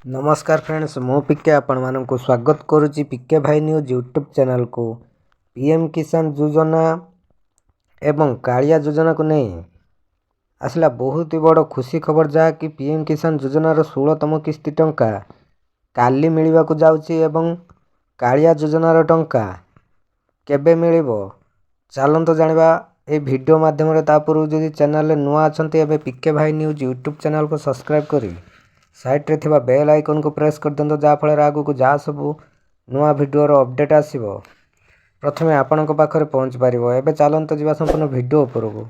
नमस्कार फ्रेंड्स, मु पिके आपण मानक स्वागत करुच्ची पिके भाई न्यूज यूट्यूब चैनल को। पीएम किसान योजना एवं कालिया योजना को नहीं आसला बहुत ही बड़ खुशी खबर जहाँकि पीएम किसान योजनार 16तम किस्ती टंका काली मिलवा को जाउची एवं कालिया योजनार टंका केबे मिलिबो चलंतो जानिबा ए वीडियो माध्यम रे। ता पूर्व जदि चैनल नुआ अछंती एबे पिके भाई न्यूज यूट्यूब चैनल को सब्सक्राइब करी साइट रे थिबा बेल आइकन को प्रेस कर दिंतो, जहाँ फल आगु को जहाँ सबू नुआ वीडियो रो अपडेट आसीबो प्रथमे आपन को पाखरे पहुंच पारिबो। एबे चलंतो जीवा संपूर्ण वीडियो ऊपर को।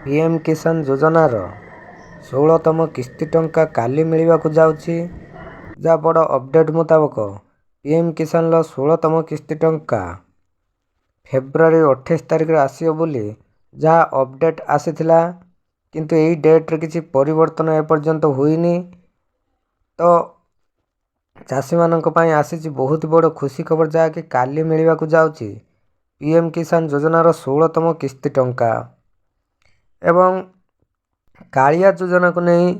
पीएम किसान योजनार 16तम किस्ती टंका काली मिलवा को जाउची। जा बड़ अपडेट मुताबक पीएम किसान लो 16तम किस्ती टंका फेब्रुआरी 28 तारिख रे आसीबो बोली जहाँ अपडेट आसीथिला, किंतु यही डेट रे किसी परिवर्तन एपर्यंत हुईनी। तो चाषी मानक पई आसीची बहुत बड़ खुशी खबर जहाँकि काली मिलवा को जाउची पीएम किसान योजनार 16तम किस्ती टंका एवं कालिया योजना को नहीं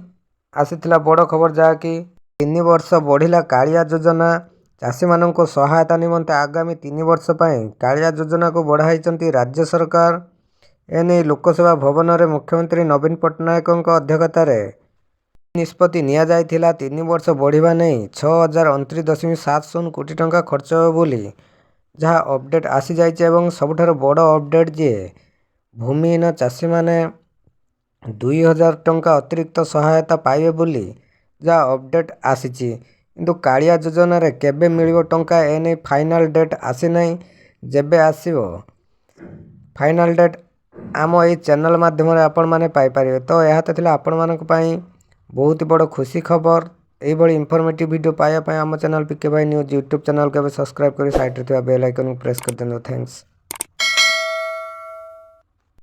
आसीथिला बड़ खबर जहाँकि 3 वर्ष बढ़िला कालिया योजना। चाषी मानक सहायता निमंते आगामी 3 वर्ष पई कालिया योजना को बढ़ाई राज्य सरकार। एने लोकसभा भवन में मुख्यमंत्री नवीन पट्टनायक अध्यक्षतार निष्पत्ति निया जायथिला 3 वर्ष बढ़िबा नहीं 6029.70 कोटी टंका खर्च हो बोली जहाँ अपडेट आसी जाइए। एवं सबुठार बड़ अपडेट जे भूमिहीन चाषी माने 2000 टंका अतिरिक्त सहायता पाइबे बोली जहाँ अपडेट आसीची। किंतु कालिया योजना रे केबे मिलिबो टंका एने फाइनल डेट आसी नहीं। जेबे आसीबो फाइनल डेट आम ये चैनल माध्यम आपण माने पाई पारिबे। तो यह तो थिला आपण मानक पई बहुत बड़ खुशी खबर। यही बड़ी इनफॉर्मेटिव वीडियो पाया आम चैनल पिके भाई न्यूज यूट्यूब चैनल के सब्सक्राइब करी साइड रे बेल आइकन प्रेस कर देनो। थैंक्स।